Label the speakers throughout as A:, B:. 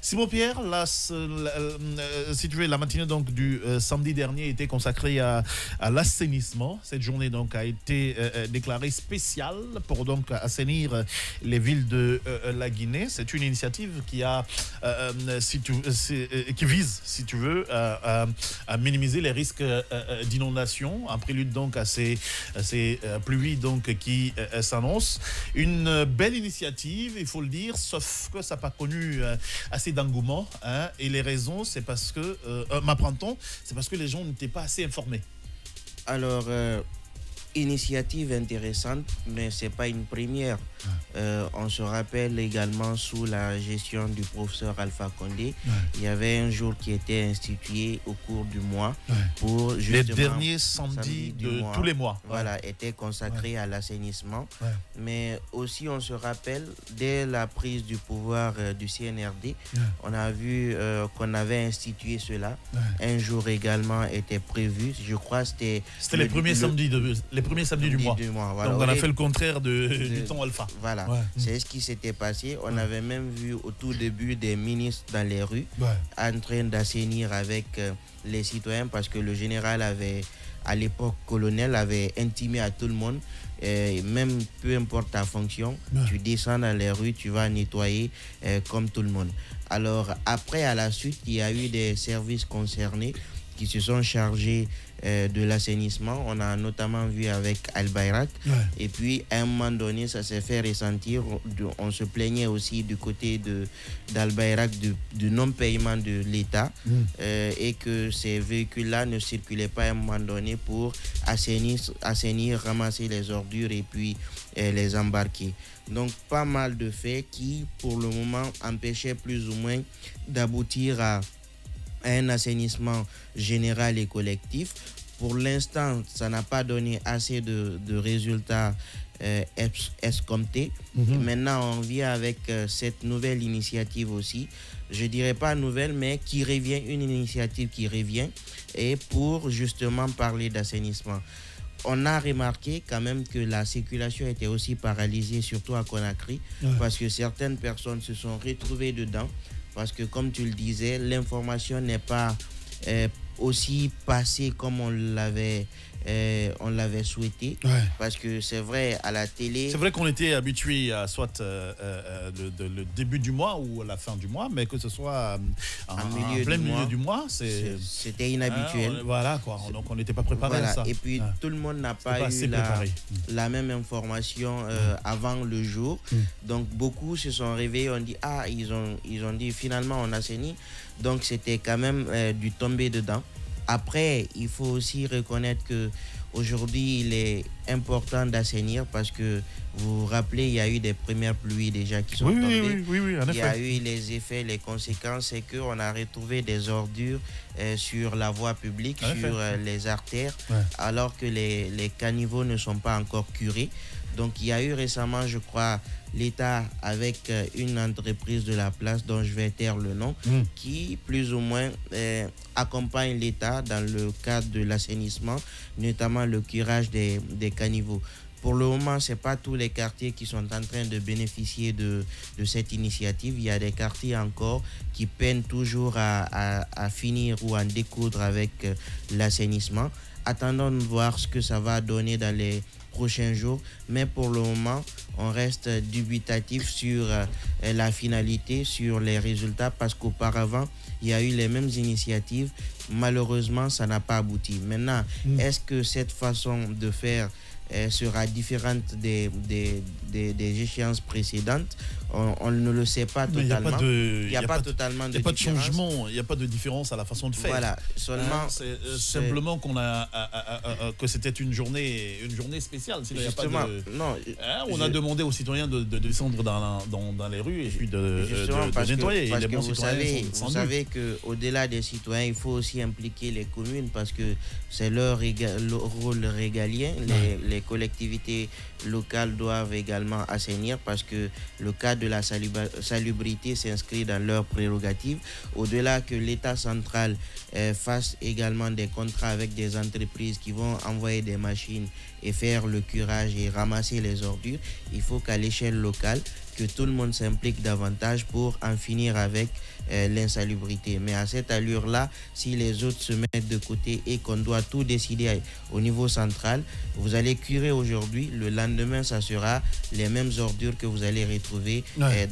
A: Simon Pierre, si tu veux, la matinée donc du samedi dernier était consacrée à l'assainissement. Cette journée donc a été déclarée spéciale pour donc assainir les villes de la Guinée. C'est une initiative qui vise, si tu veux, à minimiser les risques d'inondation, en prélude donc à ces pluies donc qui s'annoncent. Une belle initiative, il faut le dire, sauf que ça n'a pas connu assez d'engouement. Hein, et les raisons, c'est parce que, m'apprend-on, c'est parce que les gens n'étaient pas assez informés.
B: Alors, initiative intéressante, mais ce n'est pas une première. On se rappelle également sous la gestion du professeur Alpha Condé, il y avait un jour qui était institué au cours du mois pour justement...
A: Les derniers samedis de tous les mois.
B: Voilà, était consacré à l'assainissement. Mais aussi, on se rappelle, dès la prise du pouvoir du CNRD, on a vu qu'on avait institué cela. Un jour également était prévu. Je crois que c'était
A: les premiers samedis du mois.
B: Voilà.
A: Donc on a fait le contraire du temps Alpha.
B: Voilà, c'est ce qui s'était passé. On avait même vu au tout début des ministres dans les rues en train d'assainir avec les citoyens parce que le général avait, à l'époque colonel, avait intimé à tout le monde. Même peu importe ta fonction, tu descends dans les rues, tu vas nettoyer comme tout le monde. Alors après, à la suite, il y a eu des services concernés qui se sont chargés de l'assainissement. On a notamment vu avec Al-Bayrak. Et puis, à un moment donné, ça s'est fait ressentir. On se plaignait aussi du côté d'Al-Bayrak du non-paiement de l'État et que ces véhicules-là ne circulaient pas à un moment donné pour assainir, ramasser les ordures et puis les embarquer. Donc, pas mal de faits qui, pour le moment, empêchaient plus ou moins d'aboutir à un assainissement général et collectif. Pour l'instant, ça n'a pas donné assez de résultats escomptés. Maintenant, on vient avec cette nouvelle initiative aussi. Je dirais pas nouvelle, mais qui revient, une initiative qui revient, et pour justement parler d'assainissement. On a remarqué quand même que la circulation était aussi paralysée, surtout à Conakry, parce que certaines personnes se sont retrouvées dedans. Parce que, comme tu le disais, l'information n'est pas aussi passée comme on l'avait souhaité. Parce que c'est vrai, à la télé...
A: C'est vrai qu'on était habitué à soit le début du mois ou à la fin du mois, mais que ce soit en plein milieu du mois,
B: c'était inhabituel.
A: Voilà, quoi. Donc on n'était pas préparé à ça.
B: Et puis tout le monde n'a pas eu la même information avant le jour. Donc beaucoup se sont réveillés, on dit, ils ont dit finalement on assainit. Donc c'était quand même du tombé dedans. Après, il faut aussi reconnaître que aujourd'hui, il est important d'assainir parce que vous vous rappelez, il y a eu des premières pluies déjà qui sont tombées.
A: Oui, en effet.
B: Il y a eu les effets, les conséquences, c'est qu'on a retrouvé des ordures sur la voie publique, sur les artères, alors que les caniveaux ne sont pas encore curés. Donc, il y a eu récemment, je crois, l'État avec une entreprise de la place dont je vais taire le nom, qui plus ou moins accompagne l'État dans le cadre de l'assainissement, notamment le curage des caniveaux. Pour le moment, ce n'est pas tous les quartiers qui sont en train de bénéficier de cette initiative. Il y a des quartiers encore qui peinent toujours à finir ou à découdre avec l'assainissement. Attendons de voir ce que ça va donner dans les prochains jours, mais pour le moment on reste dubitatif sur la finalité, sur les résultats, parce qu'auparavant il y a eu les mêmes initiatives, malheureusement ça n'a pas abouti. Maintenant, est-ce que cette façon de faire sera différente des échéances précédentes? On ne le sait pas totalement. Il n'y a pas totalement de
A: changement, il n'y a pas de différence à la façon de faire.
B: Voilà, seulement
A: c'est simplement que c'était une journée spéciale.
B: Justement,
A: on a demandé aux citoyens de descendre dans les rues et puis de nettoyer.
B: Parce que vous savez qu'au-delà des citoyens, il faut aussi impliquer les communes parce que c'est leur rôle régalien. Les collectivités locales doivent également assainir parce que le cadre de la salubrité s'inscrit dans leurs prérogatives. Au-delà que l'État central fasse également des contrats avec des entreprises qui vont envoyer des machines et faire le curage et ramasser les ordures. Il faut qu'à l'échelle locale, que tout le monde s'implique davantage pour en finir avec l'insalubrité. Mais à cette allure-là, si les autres se mettent de côté et qu'on doit tout décider au niveau central, vous allez curer aujourd'hui, le lendemain, ça sera les mêmes ordures que vous allez retrouver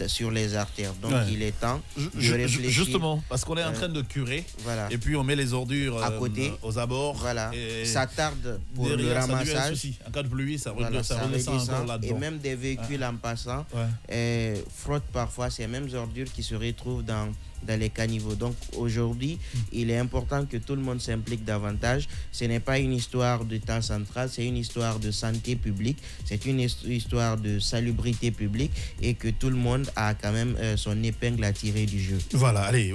B: sur les artères. Donc, il est temps de réfléchir.
A: Justement, parce qu'on est en train de curer,
B: voilà.
A: Et puis on met les ordures
B: à côté,
A: aux abords.
B: Voilà. Ça tarde pour le ramassage.
A: En cas de pluie, ça redescend encore là-dedans.
B: Et même des véhicules en passant frottent parfois ces mêmes ordures qui se retrouvent dans les caniveaux. Donc aujourd'hui, il est important que tout le monde s'implique davantage. Ce n'est pas une histoire de temps central, c'est une histoire de santé publique, c'est une histoire de salubrité publique et que tout le monde a quand même son épingle à tirer du jeu.
A: Voilà, allez,